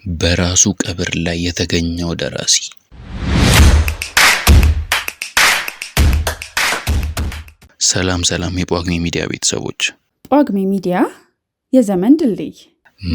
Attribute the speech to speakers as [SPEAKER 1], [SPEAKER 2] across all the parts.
[SPEAKER 1] በራሱ ቀብር ላይ የተገኘው ደራሲ። ሰላም የጳጉሜ ሚዲያ ቤተሰቦች።
[SPEAKER 2] ጳጉሜ ሚዲያ የዘመን ድልድይ።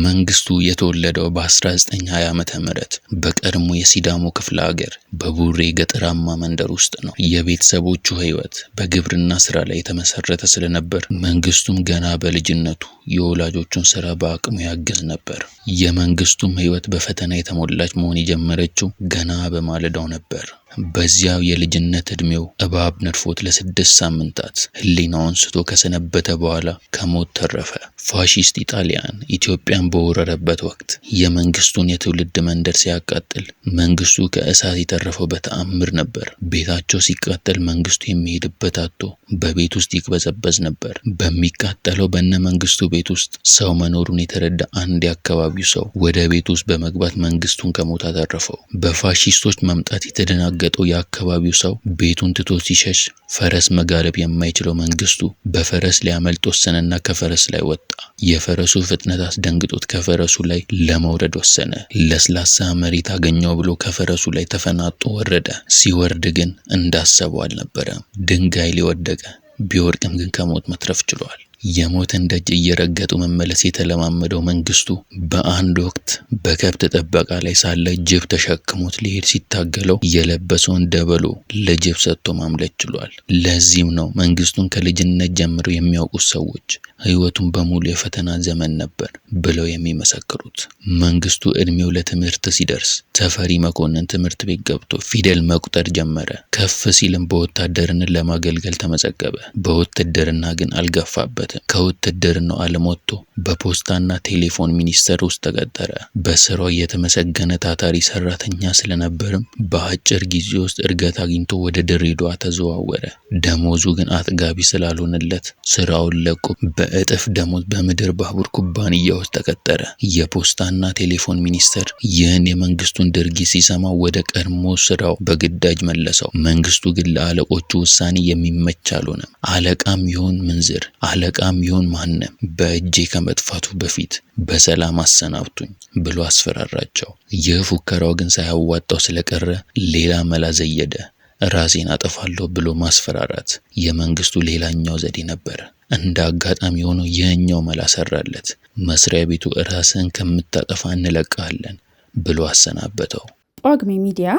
[SPEAKER 1] መንግስቱ የተወለደው በ1920 ዓመተ ምህረት በቀድሞ የሲዳሞ ክፍለ ሀገር በቡሬ ገጠራማ መንደር ውስጥ ነው። የቤተሰቦቹ ህይወት በግብርና ስራ ላይ የተመሰረተ ስለነበር መንግስቱም ገና በልጅነቱ የወላጆቹን ስራ በአቅሙ ያግዝ ነበር። የመንግስቱም ህይወት በፈተና የተሞላች መሆን የጀመረችው ገና በማለዳው ነበር። በዚያው የልጅነት እድሜው እባብ ነድፎት ለ6 ሳምንታት ህሊናውን ስቶ ከሰነበተ በኋላ ከሞት ተረፈ። ፋሺስት ኢጣሊያን ኢትዮጵያን በወረረበት ወቅት የመንግስቱን የትውልድ መንደር ሲያቃጥል መንግስቱ ከእሳት የተረፈው በተአምር ነበር። ቤታቸው ሲቃጠል መንግስቱ የሚሄድበት አጥቶ በቤት ውስጥ ይቅበዘበዝ ነበር። በሚቃጠለው በነ መንግስቱ ቤት ውስጥ ሰው መኖሩን የተረዳ አንድ የአካባቢው ሰው ወደ ቤት ውስጥ በመግባት መንግስቱን ከሞት አተረፈው። በፋሺስቶች መምጣት የተደናገጠው የአካባቢው ሰው ቤቱን ትቶ ሲሸሽ ፈረስ መጋለብ የማይችለው መንግስቱ በፈረስ ሊያመልጥ ወሰነና ከፈረስ ላይ ወጣ። የፈረሱ ፍጥነት አስደንግጦት ከፈረሱ ላይ ለመውረድ ወሰነ። ለስላሳ መሬት አገኘው ብሎ ከፈረሱ ላይ ተፈናጦ ወረደ። ሲወርድ ግን እንዳሰበው አልነበረም። ድንጋይ ሊወደቀ ቢወርቅም ግን ከሞት መትረፍ ችሏል። የሞትን ደጅ እየረገጡ መመለስ የተለማመደው መንግስቱ በአንድ ወቅት በከብት ጥበቃ ላይ ሳለ ጅብ ተሸክሞት ሊሄድ ሲታገለው የለበሰውን ደበሎ ለጅብ ሰጥቶ ማምለጥ ችሏል። ለዚህም ነው መንግስቱን ከልጅነት ጀምሮ የሚያውቁት ሰዎች ህይወቱን በሙሉ የፈተና ዘመን ነበር ብለው የሚመሰክሩት። መንግስቱ እድሜው ለትምህርት ሲደርስ ተፈሪ መኮንን ትምህርት ቤት ገብቶ ፊደል መቁጠር ጀመረ። ከፍ ሲልም በወታደርነት ለማገልገል ተመዘገበ። በውትድርና ግን አልገፋበትም። ከውትድርናው ዓለም ወጥቶ በፖስታና ቴሌፎን ሚኒስቴር ውስጥ ተቀጠረ። በስራው የተመሰገነ ታታሪ ሰራተኛ ስለነበርም በአጭር ጊዜ ውስጥ እድገት አግኝቶ ወደ ድሬዳዋ ተዘዋወረ። ደሞዙ ግን አጥጋቢ ስላልሆነለት ስራውን ለቆ በእጥፍ ደሞዝ በምድር ባቡር ኩባንያ ውስጥ ተቀጠረ። የፖስታና ቴሌፎን ሚኒስቴር ይህን የመንግስቱን ድርጊት ሲሰማ ወደ ቀድሞ ስራው በግዳጅ መለሰው። መንግስቱ ግን ለአለቆቹ ውሳኔ የሚመች አልሆነም። አለቃም ይሁን ምንዝር፣ አለቃም ይሁን ማንም በእጄ ከመጥፋቱ በፊት በሰላም አሰናብቱኝ ብሎ አስፈራራቸው። ይህ ፉከራው ግን ሳያዋጣው ስለቀረ ሌላ መላ ዘየደ። ራሴን አጠፋለሁ ብሎ ማስፈራራት የመንግስቱ ሌላኛው ዘዴ ነበር። እንደ አጋጣሚ ሆኖ ይህኛው መላ ሰራለት። መስሪያ ቤቱ ራስን ከምታጠፋ እንለቃለን ብሎ አሰናበተው።
[SPEAKER 2] ጳጉሜ ሚዲያ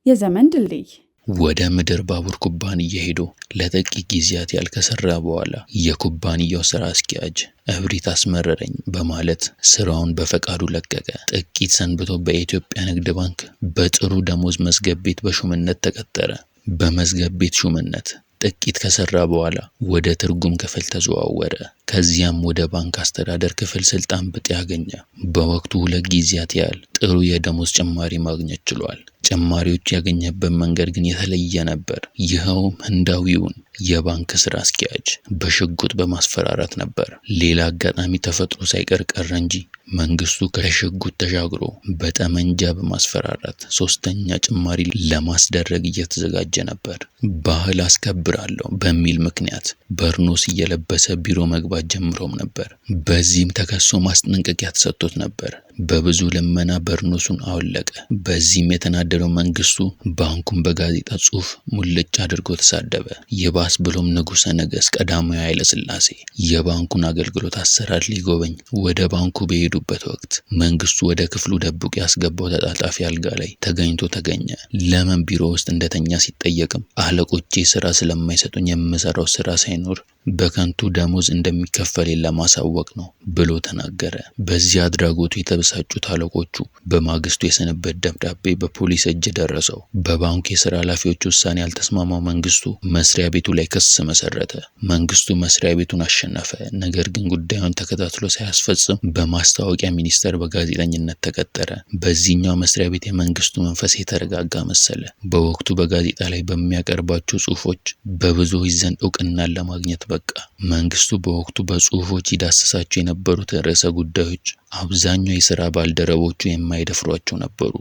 [SPEAKER 2] የዘመን ድልድይ።
[SPEAKER 1] ወደ ምድር ባቡር ኩባንያ ሄዶ ለጥቂት ጊዜያት ያልከሰራ በኋላ የኩባንያው ስራ አስኪያጅ እብሪት አስመረረኝ በማለት ስራውን በፈቃዱ ለቀቀ። ጥቂት ሰንብቶ በኢትዮጵያ ንግድ ባንክ በጥሩ ደሞዝ መዝገብ ቤት በሹምነት ተቀጠረ። በመዝገብ ቤት ሹምነት ጥቂት ከሰራ በኋላ ወደ ትርጉም ክፍል ተዘዋወረ። ከዚያም ወደ ባንክ አስተዳደር ክፍል ስልጣን ብጤ ያገኘ። በወቅቱ 2 ጊዜያት ያህል ጥሩ የደሞዝ ጭማሪ ማግኘት ችሏል። ጭማሪዎች ያገኘበት መንገድ ግን የተለየ ነበር። ይኸውም ህንዳዊውን የባንክ ስራ አስኪያጅ በሽጉጥ በማስፈራራት ነበር። ሌላ አጋጣሚ ተፈጥሮ ሳይቀር ቀረ እንጂ መንግስቱ ከሽጉጥ ተሻግሮ በጠመንጃ በማስፈራራት 3ኛ ጭማሪ ለማስደረግ እየተዘጋጀ ነበር። ባህል አስከብራለሁ በሚል ምክንያት በርኖስ እየለበሰ ቢሮ መግባት ጀምሮም ነበር። በዚህም ተከሶ ማስጠንቀቂያ ተሰጥቶት ነበር። በብዙ ልመና በርኖሱን አወለቀ። በዚህም የተናደደው መንግስቱ ባንኩን በጋዜጣ ጽሑፍ ሙልጭ አድርጎ ተሳደበ። ይባስ ብሎም ንጉሠ ነገሥት ቀዳማዊ ኃይለ ሥላሴ የባንኩን አገልግሎት አሰራር ሊጎበኝ ወደ ባንኩ በሄዱበት ወቅት መንግስቱ ወደ ክፍሉ ደብቆ ያስገባው ተጣጣፊ አልጋ ላይ ተገኘ። ለምን ቢሮ ውስጥ እንደተኛ ሲጠየቅም አለቆቼ ስራ ስለማይሰጡኝ የምሰራው ስራ ሳይኖር በከንቱ ደሞዝ እንደሚከፈል ለማሳወቅ ነው ብሎ ተናገረ። በዚህ አድራጎቱ የተበሳጩት አለቆቹ በማግስቱ የሰነበት ደብዳቤ በፖሊስ እጅ ደረሰው። በባንኩ የስራ ኃላፊዎች ውሳኔ ያልተስማማው መንግስቱ መስሪያ ቤቱ ላይ ክስ መሰረተ። መንግስቱ መስሪያ ቤቱን አሸነፈ። ነገር ግን ጉዳዩን ተከታትሎ ሳያስፈጽም በማስታወቂያ ሚኒስቴር በጋዜጠኝነት ተቀጠረ። በዚህኛው መስሪያ ቤት የመንግስቱ መንፈስ የተረጋጋ መሰለ። በወቅቱ በጋዜጣ ላይ በሚያቀርባቸው ጽሑፎች በብዙዎች ዘንድ እውቅናን ለማግኘት በቃ። መንግስቱ በወቅቱ በጽሑፎች ይዳሰሳቸው የነበሩት ርዕሰ ጉዳዮች አብዛኛው የሥራ ባልደረቦቹ የማይደፍሯቸው ነበሩ።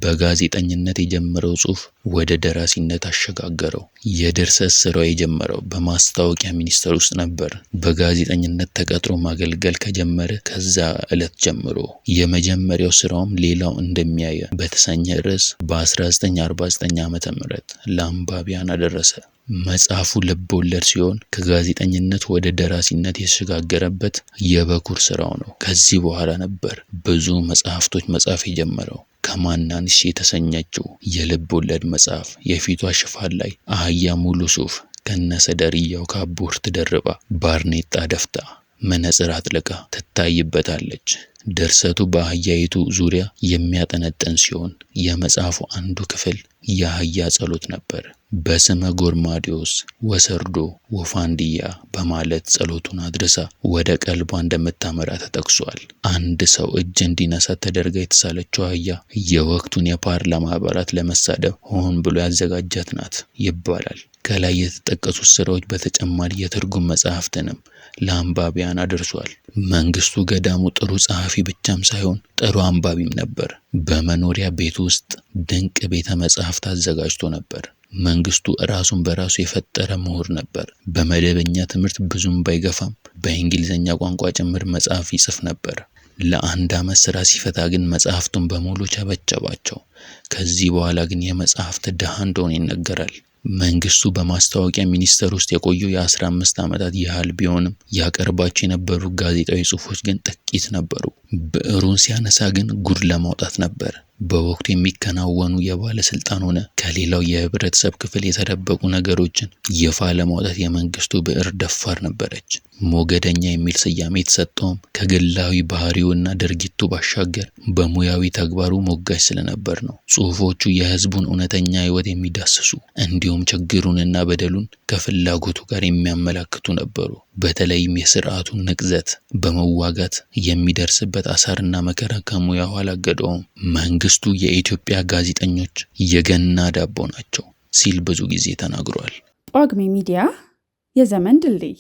[SPEAKER 1] በጋዜጠኝነት የጀመረው ጽሑፍ ወደ ደራሲነት አሸጋገረው። የድርሰት ስራው የጀመረው በማስታወቂያ ሚኒስቴር ውስጥ ነበር። በጋዜጠኝነት ተቀጥሮ ማገልገል ከጀመረ ከዛ ዕለት ጀምሮ የመጀመሪያው ስራውም ሌላው እንደሚያየ በተሰኘ ርዕስ በ1949 ዓ.ም ለአንባቢያን አደረሰ። መጽሐፉ ልብ ወለድ ሲሆን ከጋዜጠኝነት ወደ ደራሲነት የተሸጋገረበት የበኩር ስራው ነው። ከዚህ በኋላ ነበር ብዙ መጽሐፍቶች መጻፍ የጀመረው። ከማናንሽ የተሰኘችው የልብ ወለድ መጽሐፍ የፊቷ ሽፋን ላይ አህያ ሙሉ ሱፍ ከነሰደርያው ካቦርት ደርባ ባርኔጣ ደፍታ መነጽር አጥልቃ ትታይበታለች። ድርሰቱ በአህያይቱ ዙሪያ የሚያጠነጥን ሲሆን የመጽሐፉ አንዱ ክፍል የአህያ ጸሎት ነበር። በስመ ጎርማዲዮስ ወሰርዶ ወፋንድያ በማለት ጸሎቱን አድርሳ ወደ ቀልቧ እንደምታመራ ተጠቅሷል። አንድ ሰው እጅ እንዲነሳት ተደርጋ የተሳለችው አህያ የወቅቱን የፓርላማ አባላት ለመሳደብ ሆን ብሎ ያዘጋጃት ናት ይባላል። ከላይ የተጠቀሱት ስራዎች በተጨማሪ የትርጉም መጽሐፍትንም ለአንባቢያን አድርሷል። መንግስቱ ገዳሙ ጥሩ ጸሐፊ ብቻም ሳይሆን ጥሩ አንባቢም ነበር። በመኖሪያ ቤቱ ውስጥ ድንቅ ቤተ መጻሕፍት አዘጋጅቶ ነበር። መንግስቱ ራሱን በራሱ የፈጠረ ምሁር ነበር። በመደበኛ ትምህርት ብዙም ባይገፋም በእንግሊዝኛ ቋንቋ ጭምር መጽሐፍ ይጽፍ ነበር። ለአንድ ዓመት ስራ ሲፈታ ግን መጽሐፍቱን በሙሉ ቸበቸባቸው። ከዚህ በኋላ ግን የመጽሐፍት ድሃ እንደሆነ ይነገራል። መንግስቱ በማስታወቂያ ሚኒስቴር ውስጥ የቆየው የ15 ዓመታት ያህል ቢሆንም ያቀርባቸው የነበሩ ጋዜጣዊ ጽሑፎች ግን ጥቂት ነበሩ። ብዕሩን ሲያነሳ ግን ጉድ ለማውጣት ነበር። በወቅቱ የሚከናወኑ የባለስልጣን ሆነ ከሌላው የህብረተሰብ ክፍል የተደበቁ ነገሮችን ይፋ ለማውጣት የመንግስቱ ብዕር ደፋር ነበረች። ሞገደኛ የሚል ስያሜ የተሰጠውም ከግላዊ ባህሪውና ድርጊቱ ባሻገር በሙያዊ ተግባሩ ሞጋች ስለነበር ነው። ጽሑፎቹ የህዝቡን እውነተኛ ህይወት የሚዳስሱ እንዲሁም ችግሩንና በደሉን ከፍላጎቱ ጋር የሚያመላክቱ ነበሩ። በተለይም የስርዓቱን ንቅዘት በመዋጋት የሚደርስበት አሳርና መከራ ከሙያው አላገደውም። መንግስቱ የኢትዮጵያ ጋዜጠኞች የገና ዳቦ ናቸው ሲል ብዙ ጊዜ ተናግሯል።
[SPEAKER 2] ጳጉሜ ሚዲያ የዘመን ድልድይ